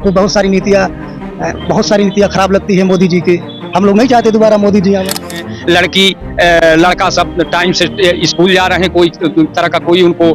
हमको बहुत सारी नीतियाँ खराब लगती है मोदी जी की। हम लोग नहीं चाहते दोबारा मोदी जी आवे। लड़की लड़का सब टाइम से स्कूल जा रहे हैं, कोई तरह का कोई उनको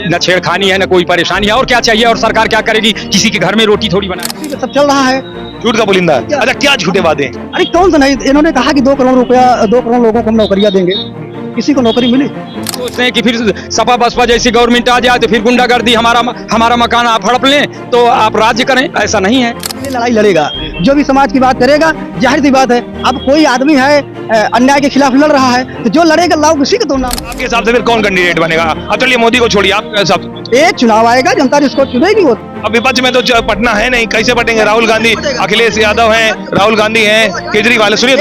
न छेड़खानी है न कोई परेशानी है। और क्या चाहिए? और सरकार क्या करेगी? किसी के घर में रोटी थोड़ी बनाए। सब चल रहा है झूठ का पुलिंदा। अच्छा, क्या झूठे वादे? अरे कौन सा नहीं, इन्होंने कहा कि 2 करोड़ लोगों को हम नौकरियां देंगे, किसी को नौकरी मिली? सोचते हैं कि फिर सपा बसपा जैसी गवर्नमेंट आ जाए तो फिर गुंडागर्दी, हमारा मकान आप हड़प लें तो आप राज्य करें। ऐसा नहीं है। ये लड़ाई लड़ेगा, जो भी समाज की बात करेगा, जाहिर सी बात है। अब कोई आदमी है अन्याय के खिलाफ लड़ रहा है, तो जो लड़ेगा लाओ किसी का तो नाम। आपके हिसाब से फिर कौन कैंडिडेट बनेगा? अब चलिए मोदी को छोड़िए, आपके हिसाब से एक चुनाव आएगा, जनता जिसको चुनेगी वो। अब विपक्ष में तो पटना है नहीं, कैसे पटेंगे? राहुल गांधी, अखिलेश यादव हैं, राहुल गांधी हैं, केजरीवाल। सुनिए,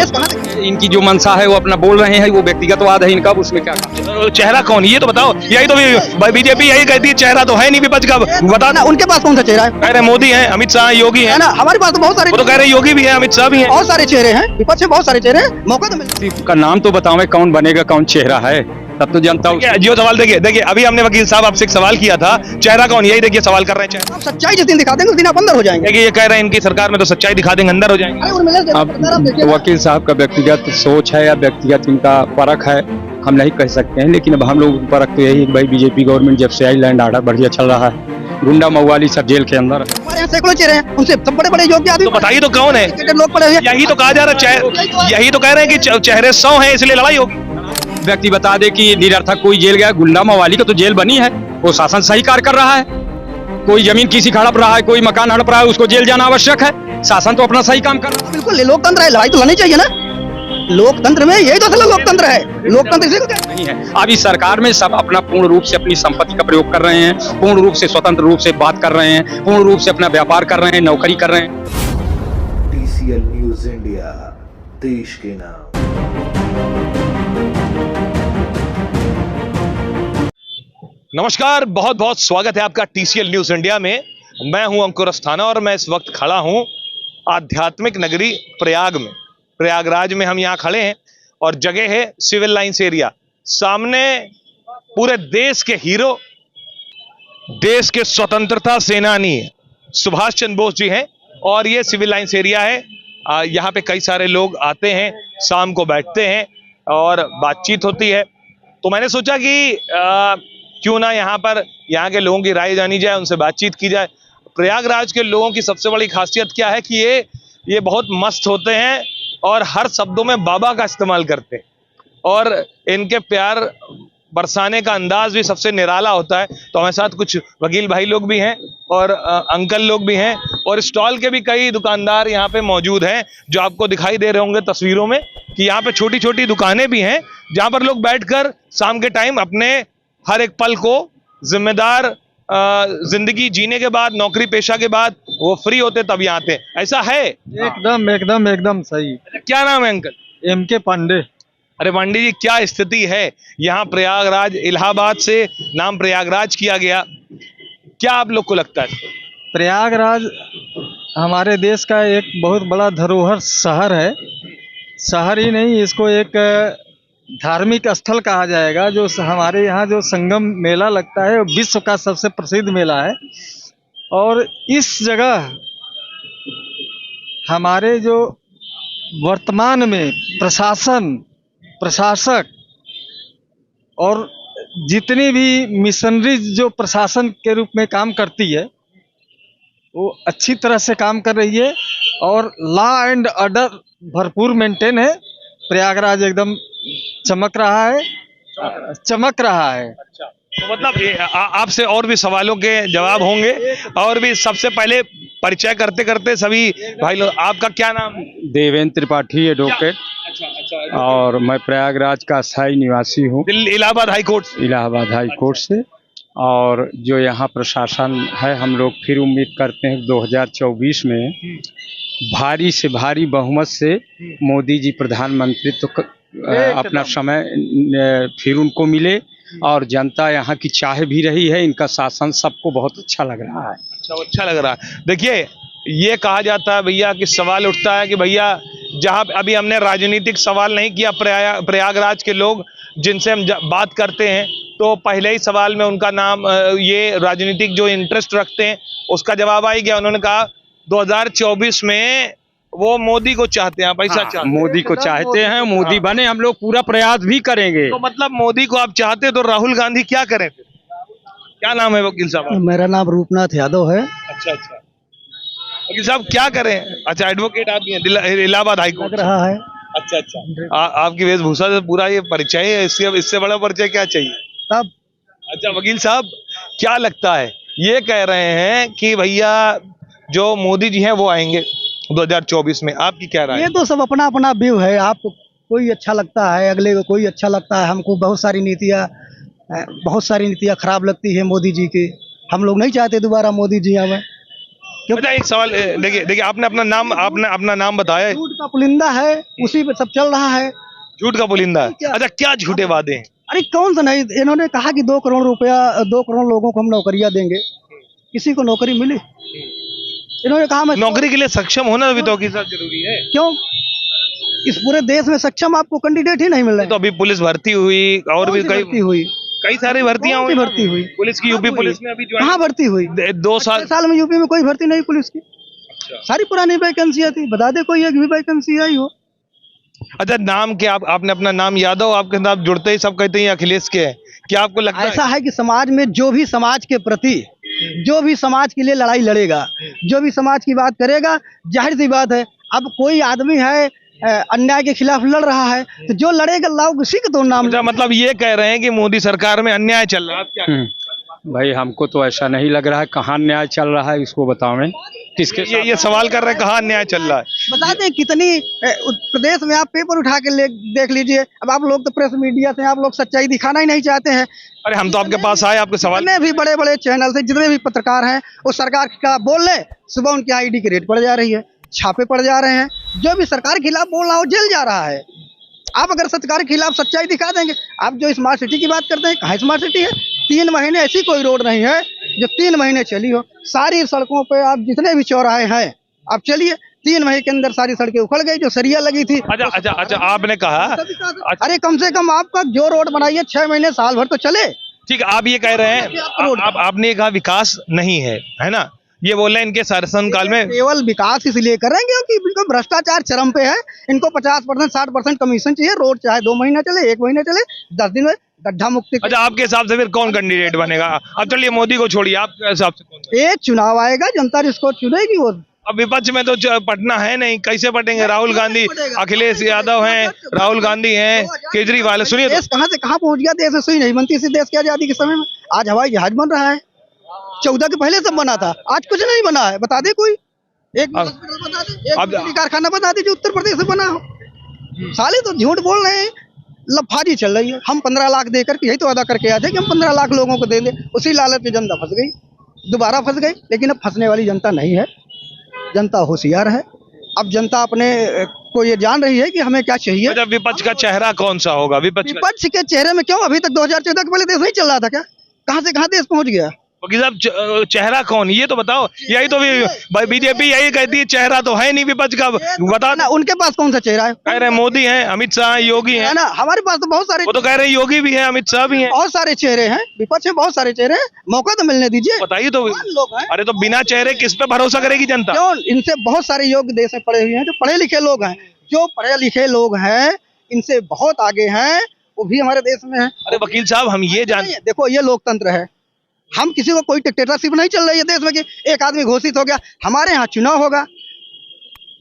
इनकी जो मंशा है वो अपना बोल रहे हैं, वो व्यक्तिगतवाद है इनका, उसमें क्या कहा? चेहरा कौन, ये तो बताओ। यही तो बीजेपी यही कहती है, चेहरा तो है नहीं विपक्ष का। बता ना, उनके पास कौन सा चेहरा है? कह रहे मोदी हैं, अमित शाह, योगी है ना, हमारे पास तो बहुत सारे। वो तो कह रहे योगी भी है, अमित शाह भी है। बहुत सारे चेहरे हैं, विपक्ष में बहुत सारे चेहरे हैं, मौका तो मिलता का नाम तो बताओ, कौन बनेगा, कौन चेहरा है, तब तो जनता। जो सवाल देखिए अभी हमने वकील साहब आपसे एक सवाल किया था, चेहरा कौन, यही देखिए सवाल कर रहे हैं। है। सच्चाई जिस दिन दिखा देंगे उस दिन आप अंदर हो जाएंगे। ये कह रहे हैं इनकी सरकार में तो सच्चाई दिखा देंगे, अंदर हो जाएंगे। अब वकील साहब का व्यक्तिगत सोच है या व्यक्तिगत इनका परख है, हम नहीं कह सकते हैं। लेकिन अब हम लोग परख तो यही, भाई बीजेपी गवर्नमेंट जब से आई, लैंड ऑर्डर बढ़िया चल रहा है, गुंडा मवाली सब जेल के अंदर। हमारे यहाँ सैकड़ों चेहरे हैं, उनसे सब बड़े योग्य आदमी। तो बताइए तो कौन है? लोग पड़े हैं। यही तो कहा जा रहा है, यही तो कह रहे हैं कि चेहरे 100 हैं इसलिए लड़ाई होगी। व्यक्ति बता दे कि निरर्थक कोई जेल गया, गुंडा मवाली का तो जेल बनी है, वो शासन सही कार्य कर रहा है। कोई जमीन किसी का हड़प रहा है, कोई मकान हड़प रहा है, उसको जेल जाना आवश्यक है। शासन तो अपना सही काम कर रहा है। बिल्कुल, लोकतंत्र है, लड़ाई तो होनी चाहिए ना। लोकतंत्र में यही तो असल लोकतंत्र है। लोकतंत्र इसी को नहीं है। अब इस सरकार में सब अपना पूर्ण रूप से अपनी संपत्ति का प्रयोग कर रहे हैं, पूर्ण रूप से स्वतंत्र रूप से बात कर रहे हैं, पूर्ण रूप से अपना व्यापार कर रहे हैं, नौकरी कर रहे हैं। TCL न्यूज़ इंडिया, देश के नाम। नमस्कार, बहुत बहुत स्वागत है आपका TCL न्यूज़ इंडिया में। मैं हूं अंकुर अस्थाना और मैं इस वक्त खड़ा हूं आध्यात्मिक नगरी प्रयाग में, प्रयागराज में हम यहां खड़े हैं और जगह है सिविल लाइंस एरिया। सामने पूरे देश के हीरो, देश के स्वतंत्रता सेनानी सुभाष चंद्र बोस जी हैं और ये सिविल लाइंस एरिया है। यहाँ पे कई सारे लोग आते हैं, शाम को बैठते हैं और बातचीत होती है। तो मैंने सोचा कि क्यों ना यहाँ पर यहाँ के लोगों की राय जानी जाए, उनसे बातचीत की जाए। प्रयागराज के लोगों की सबसे बड़ी खासियत क्या है कि ये बहुत मस्त होते हैं और हर शब्दों में बाबा का इस्तेमाल करते हैं और इनके प्यार बरसाने का अंदाज भी सबसे निराला होता है। तो हमारे साथ कुछ वकील भाई लोग भी हैं और अंकल लोग भी हैं और स्टॉल के भी कई दुकानदार यहाँ पे मौजूद हैं, जो आपको दिखाई दे रहे होंगे तस्वीरों में कि यहाँ पे छोटी छोटी दुकानें भी हैं जहाँ पर लोग बैठकर शाम के टाइम अपने हर एक पल को जिम्मेदार जिंदगी जीने के बाद, नौकरी पेशा के बाद वो फ्री होते तब यहाँ आते। ऐसा है? एकदम सही। क्या नाम है अंकल? MK पांडे। अरे पांडे जी, क्या स्थिति है यहाँ प्रयागराज? इलाहाबाद से नाम प्रयागराज किया गया, क्या आप लोग को लगता है? प्रयागराज हमारे देश का एक बहुत बड़ा धरोहर शहर है। शहर ही नहीं, इसको एक धार्मिक स्थल कहा जाएगा। जो हमारे यहाँ जो संगम मेला लगता है, वो विश्व का सबसे प्रसिद्ध मेला है। और इस जगह हमारे जो वर्तमान में प्रशासक और जितनी भी मिशनरीज जो प्रशासन के रूप में काम करती है, वो अच्छी तरह से काम कर रही है और लॉ एंड ऑर्डर भरपूर मेंटेन है। प्रयागराज एकदम चमक रहा है। अच्छा, तो मतलब आपसे और भी सवालों के जवाब होंगे और भी। सबसे पहले परिचय करते करते सभी भाई लोग, आपका क्या नाम? देवेंद्र त्रिपाठी एडवोकेट। अच्छा। और मैं प्रयागराज का स्थायी निवासी हूँ, इलाहाबाद हाई कोर्ट से। और जो यहाँ प्रशासन है, हम लोग फिर उम्मीद करते हैं 2024 में भारी से भारी बहुमत से मोदी जी प्रधानमंत्री तो अपना समय फिर उनको मिले और जनता यहाँ की चाह भी रही है। इनका शासन सबको बहुत अच्छा लग रहा है। अच्छा लग रहा है। देखिए, ये कहा जाता है भैया कि सवाल उठता है कि भैया, जहाँ अभी हमने राजनीतिक सवाल नहीं किया, प्रयागराज के लोग जिनसे हम बात करते हैं तो पहले ही सवाल में उनका नाम ये राजनीतिक जो इंटरेस्ट रखते हैं उसका जवाब आ ही गया। उन्होंने कहा 2024 में वो मोदी को चाहते हैं, पैसा चाहते हैं। मोदी को चाहते हैं, मोदी बने, हम लोग पूरा प्रयास भी करेंगे। तो मतलब मोदी को आप चाहते तो राहुल गांधी क्या करें फिर? क्या नाम है वकील साहब? मेरा नाम रूपनाथ यादव है। अच्छा अच्छा, वकील साहब क्या करें? अच्छा, एडवोकेट आप ही हैं इलाहाबाद हाई कोर्ट। लग रहा है अच्छा अच्छा, आपकी वेशभूषा से पूरा ये परिचय है, इससे बड़ा परिचय क्या चाहिए? तब अच्छा वकील साहब, क्या लगता है, ये कह रहे हैं कि भैया जो मोदी जी हैं वो आएंगे 2024 में, आपकी क्या राय ये है? तो सब अपना अपना व्यू है। आपको कोई अच्छा लगता है, अगले को कोई अच्छा लगता है। हमको बहुत सारी नीतियाँ खराब लगती है मोदी जी की। हम लोग नहीं चाहते दोबारा मोदी जी हमें। अच्छा एक सवाल, देखिए आपने अपना नाम बताया, झूठ का पुलिंदा है, उसी पे सब चल रहा है। झूठ का पुलिंदा है। क्या? अच्छा, क्या झूठे वादे हैं? अरे कौन सा नहीं, इन्होंने कहा कि 2 करोड़ लोगों को हम नौकरियां देंगे। किसी को नौकरी मिली? इन्होंने कहा मैं नौकरी के लिए सक्षम होना भी तो वकील साहब जरूरी है। क्यों इस पूरे देश में सक्षम आपको कैंडिडेट ही नहीं मिल रहे? तो अभी पुलिस भर्ती हुई और भी भर्ती हुई, कई सारी भर्तियां कौन सी हुई। भर्ती हुई? पुलिस की, यूपी पुलिस में अभी कहाँ भर्ती हुई? 2 साल 5 साल में यूपी में कोई भर्ती नहीं पुलिस की। सारी पुरानी वैकेंसियां थी। बता दे कोई एक भी वैकेंसी आई हो। अच्छा, नाम क्या? आपने अपना नाम यादव, आपके नाम जुड़ते ही सब कहते हैं अखिलेश के हैं। क्या आपको लगता ऐसा है कि समाज में जो भी समाज के प्रति, जो भी समाज के लिए लड़ाई लड़ेगा, जो भी समाज की बात करेगा, जाहिर सी बात है अब कोई आदमी है अन्याय के खिलाफ लड़ रहा है, तो जो लड़ेगा लाओ उसी का तो नाम। अच्छा, मतलब ये कह रहे हैं कि मोदी सरकार में अन्याय चल रहा है, आप क्या? भाई हमको तो ऐसा नहीं लग रहा है। कहाँ न्याय चल रहा है इसको बताओ। किसके ये सवाल कर रहे हैं, कहाँ अन्याय चल रहा है? बता दें कितनी प्रदेश में आप पेपर उठा के देख लीजिए। अब आप लोग तो प्रेस मीडिया से आप लोग सच्चाई दिखाना ही नहीं चाहते हैं। अरे हम तो आपके पास आए आपके सवाल। जितने भी बड़े बड़े चैनल से जितने भी पत्रकार हैं वो सरकार के खिलाफ बोल रहे, सुबह उनकी आईडी की रेड पड़ जा रही है, छापे पड़ जा रहे हैं। जो भी सरकार के खिलाफ बोल रहा है वो जेल जा रहा है। आप अगर सरकार के खिलाफ सच्चाई दिखा देंगे। आप जो स्मार्ट सिटी की बात करते हैं, कहाँ स्मार्ट सिटी है? 3 महीने ऐसी कोई रोड नहीं है जो 3 महीने चली हो। सारी सड़कों पे आप जितने भी चौराहे हैं आप चलिए, 3 महीने के अंदर सारी सड़कें उखड़ गई। जो सरिया लगी थी, अच्छा, आपने कहा, अरे कम से कम आपका जो रोड बनाइए 6 महीने साल भर तो चले। ठीक है, आप ये कह रहे हैं, आपने कहा विकास नहीं है ना? ये बोल रहे हैं इनके शासनकाल में केवल विकास इसलिए करेंगे क्योंकि इनको भ्रष्टाचार चरम पे है। इनको 50% 60% कमीशन चाहिए। रोड चाहे 2 महीना चले, 1 महीना चले, 10 दिन में गड्ढा मुक्ति। अच्छा, आपके हिसाब से फिर कौन कैंडिडेट बनेगा? अब चलिए मोदी को छोड़िए, आपके हिसाब से कौन? एक चुनाव आएगा, जनता जिसको चुनेगी वो। अब विपक्ष में तो पटना है नहीं, कैसे पटेंगे? राहुल गांधी, अखिलेश यादव हैं, राहुल गांधी हैं, केजरीवाल। सुनिए, देश कहाँ से कहाँ पहुंच गया। देश में सुई नहीं बनती इसी देश की आजादी के समय में। आज हवाई जहाज बन रहा है, 14 के पहले सब बना था, आज कुछ नहीं बना है। बता दे कोई एक हॉस्पिटल बता दे, एक बिजली कारखाना बता दे जो उत्तर प्रदेश से बना हो। साले तो झूठ बोल रहे हैं, लफाजी चल रही है। हम 15 लाख देकर के यही तो अदा करके आए थे कि हम 15 लाख लोगों को दे दें। उसी लालच में जनता फंस गई, दोबारा फंस गई। लेकिन अब फंसने वाली जनता नहीं है, जनता होशियार है। अब जनता अपने को ये जान रही है कि हमें क्या चाहिए। अच्छा, विपक्ष का चेहरा कौन सा होगा? विपक्ष के चेहरे में क्यों? अभी तक 2014 के पहले देश नहीं चल रहा था क्या? कहाँ से कहाँ देश पहुंच गया? वकील साहब, चेहरा कौन, ये तो बताओ। यही तो बीजेपी यही कहती है, चेहरा तो है नहीं विपक्ष का, बता ना। उनके पास कौन सा चेहरा है? कह रहे मोदी हैं, अमित शाह, योगी हैं ना। हमारे पास तो बहुत सारे, वो तो कह रहे हैं योगी भी है, अमित शाह भी हैं, बहुत सारे चेहरे हैं। विपक्ष में बहुत सारे चेहरे हैं, मौका तो मिलने दीजिए। बताइए तो। लोग हैं। अरे तो बिना चेहरे किस पे भरोसा करेगी जनता? क्यों? इनसे बहुत सारे योग्य देश में पढ़े हुए हैं, जो पढ़े लिखे लोग हैं। जो पढ़े लिखे लोग हैं इनसे बहुत आगे हैं, वो भी हमारे देश में है। अरे वकील साहब, हम ये देखो, ये लोकतंत्र है। हम किसी को कोई डिक्टेटरशिप नहीं चल रही है देश में कि एक आदमी घोषित हो गया। हमारे यहाँ चुनाव होगा,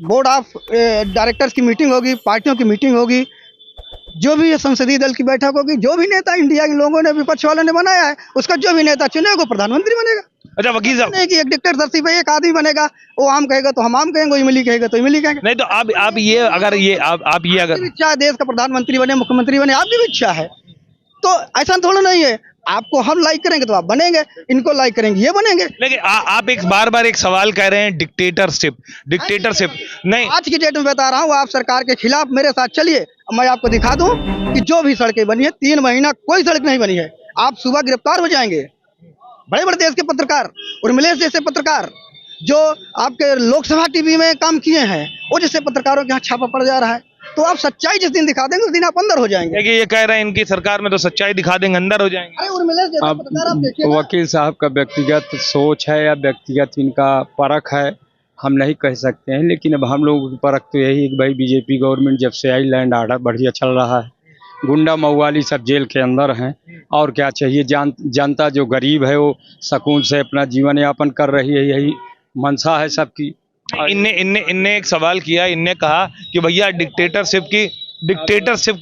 बोर्ड ऑफ डायरेक्टर्स की मीटिंग होगी, पार्टियों की मीटिंग होगी, जो भी संसदीय दल की बैठक होगी, जो भी नेता इंडिया के लोगों ने, विपक्ष वालों ने बनाया है, उसका जो भी नेता चुनेगा प्रधानमंत्री बनेगा। अच्छा वकील साहब, नहीं कि एक डिक्टेटरशिप है, एक आदमी बनेगा, वो आम कहेगा तो हम आम कहेंगे, वो इमली कहेगा तो इमली कहेंगे। नहीं तो आप ये अगर ये आप ये अगर इच्छा है देश का प्रधानमंत्री बने, मुख्यमंत्री बने, आपकी भी इच्छा है, तो ऐसा थोड़ा नहीं है। आपको हम लाइक करेंगे तो आप बनेंगे, इनको लाइक करेंगे ये बनेंगे। लेकिन आप एक बार एक सवाल कह रहे हैं, डिक्टेटरशिप नहीं। आज की डेट में बता रहा हूँ, आप सरकार के खिलाफ मेरे साथ चलिए, मैं आपको दिखा दूं कि जो भी सड़कें बनी है 3 महीना कोई सड़क नहीं बनी है। आप सुबह गिरफ्तार हो जाएंगे। बड़े बड़े देश के पत्रकार, उर्मिलेश जैसे पत्रकार जो आपके लोकसभा टीवी में काम किए हैं, वो जैसे पत्रकारों के यहाँ छापा पड़ जा रहा है। तो आप सच्चाई जिस दिन दिखा देंगे उस दिन आप अंदर हो जाएंगे। देखिए ये कह रहे हैं इनकी सरकार में तो सच्चाई दिखा देंगे अंदर हो जाएंगे। अरे उर्मिला जैसा अब पत्रकार आप देखिए ना। वकील साहब का व्यक्तिगत सोच है या व्यक्तिगत इनका परख है, हम नहीं कह सकते हैं। लेकिन अब हम लोगों की परख तो यही है कि भाई बीजेपी गवर्नमेंट जब से आई लैंड ऑर्डर बढ़िया चल रहा है, गुंडा मऊवाली सब जेल के अंदर हैं, और क्या चाहिए। जनता जो गरीब है वो सुकून से अपना जीवन यापन कर रही है, यही मंशा है सबकी। इनने एक सवाल किया, इनने कहा कि भैया डिक्टेटरशिप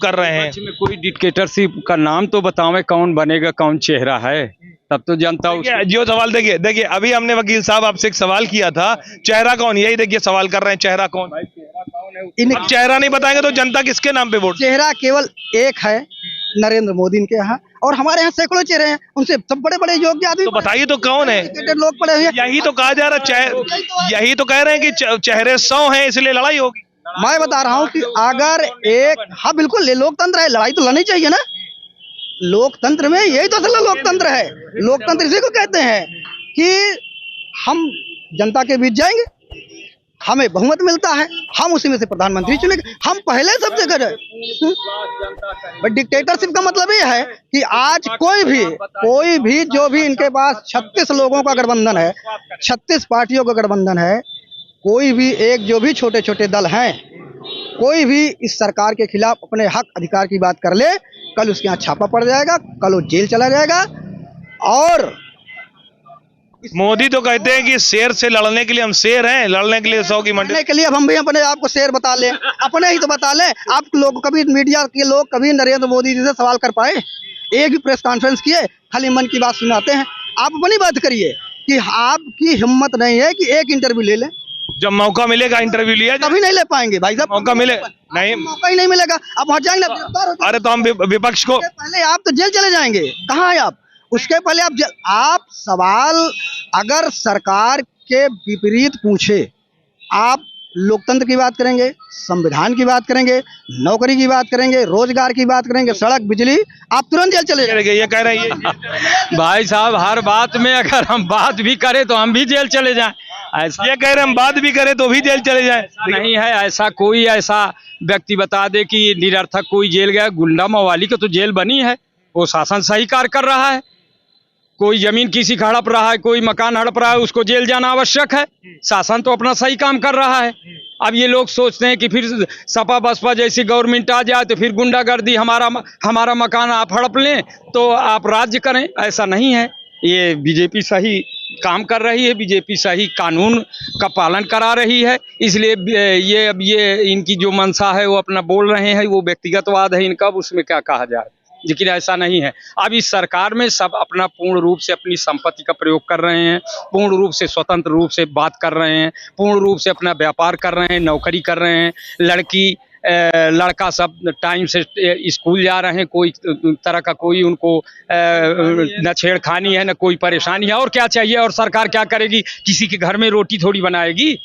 कर रहे हैं। में कोई डिक्टेटरशिप का नाम तो बतावे, कौन बनेगा, कौन चेहरा है, तब तो जनता जो सवाल देखिए अभी हमने वकील साहब आपसे एक सवाल किया था, चेहरा कौन, यही देखिए सवाल कर रहे हैं, चेहरा कौन। अब चेहरा नहीं बताएंगे तो जनता किसके नाम पे वोट। चेहरा केवल एक है, नरेंद्र मोदी इनके यहाँ, और हमारे यहाँ सैकड़ों चेहरे हैं, उनसे सब बड़े बड़े योग्य आदमी। तो बताइए तो कौन है, लोग पड़े हुए हैं। यही तो कहा जा रहा है, यही तो कह रहे हैं कि चेहरे 100 हैं इसलिए लड़ाई होगी। मैं बता रहा हूँ कि अगर एक, हाँ बिल्कुल लोकतंत्र है, लड़ाई तो लड़नी चाहिए ना। लोकतंत्र में यही तो असल लोकतंत्र है। लोकतंत्र इसी को कहते हैं कि हम जनता के बीच जाएंगे, हमें बहुमत मिलता है, हम उसी में से प्रधानमंत्री चुनेंगे, हम पहले सबसे करें। बट डिक्टेटरशिप का मतलब ये है कि आज कोई भी जो भी इनके पास 36 लोगों का गठबंधन है, 36 पार्टियों का गठबंधन है, कोई भी एक जो भी छोटे छोटे दल हैं, कोई भी इस सरकार के खिलाफ अपने हक अधिकार की बात कर ले, कल उसके यहाँ छापा पड़ जाएगा, कल वो जेल चला जाएगा। और मोदी तो कहते हैं कि शेर से लड़ने के लिए हम शेर हैं, लड़ने के लिए 100 की मंडी के लिए अब हम भी अपने आप को शेर बता लें, अपने ही तो बता लें। आप लोग कभी मीडिया के लोग कभी नरेंद्र मोदी जी से सवाल कर पाए? एक भी प्रेस कॉन्फ्रेंस किए, खाली मन की बात सुनाते हैं। आप अपनी बात करिए कि आपकी हिम्मत नहीं है कि एक इंटरव्यू ले लें। जब मौका मिलेगा इंटरव्यू लिया, कभी नहीं ले पाएंगे भाई साहब, मौका मिले नहीं, मौका ही नहीं मिलेगा। आप वहाँ जाएंगे, गिरफ्तार हो जाएंगे। अरे तो हम विपक्ष को, पहले आप तो जेल चले जाएंगे। कहाँ है आप? उसके पहले आप सवाल अगर सरकार के विपरीत पूछे, आप लोकतंत्र की बात करेंगे, संविधान की बात करेंगे, नौकरी की बात करेंगे, रोजगार की बात करेंगे, सड़क बिजली, आप तुरंत जेल चले जाएंगे। ये कह रहे हैं भाई साहब हर बात में अगर हम बात भी करें तो हम भी जेल चले जाएं, ऐसा ये कह रहे हैं हम बात भी करें तो भी जेल चले जाएं। नहीं है। ऐसा कोई ऐसा व्यक्ति बता दे कि निरर्थक कोई जेल गया। गुंडा मवाली को तो जेल बनी है, वो शासन सही कार्य कर रहा है। कोई जमीन किसी का हड़प रहा है, कोई मकान हड़प रहा है, उसको जेल जाना आवश्यक है। शासन तो अपना सही काम कर रहा है। अब ये लोग सोचते हैं कि फिर सपा बसपा जैसी गवर्नमेंट आ जाए तो फिर गुंडागर्दी, हमारा मकान आप हड़प लें तो आप राज्य करें। ऐसा नहीं है। ये बीजेपी सही काम कर रही है, बीजेपी सही कानून का पालन करा रही है। इसलिए ये इनकी जो मंशा है वो अपना बोल रहे हैं, वो व्यक्तिगतवाद है इनका, उसमें क्या कहा जाए। लेकिन ऐसा नहीं है। अब इस सरकार में सब अपना पूर्ण रूप से अपनी संपत्ति का प्रयोग कर रहे हैं, पूर्ण रूप से स्वतंत्र रूप से बात कर रहे हैं, पूर्ण रूप से अपना व्यापार कर रहे हैं, नौकरी कर रहे हैं। लड़का सब टाइम से स्कूल जा रहे हैं, कोई तरह का कोई उनको न छेड़खानी है, न कोई परेशानी है। और क्या चाहिए? और सरकार क्या करेगी? किसी के घर में रोटी थोड़ी बनाएगी।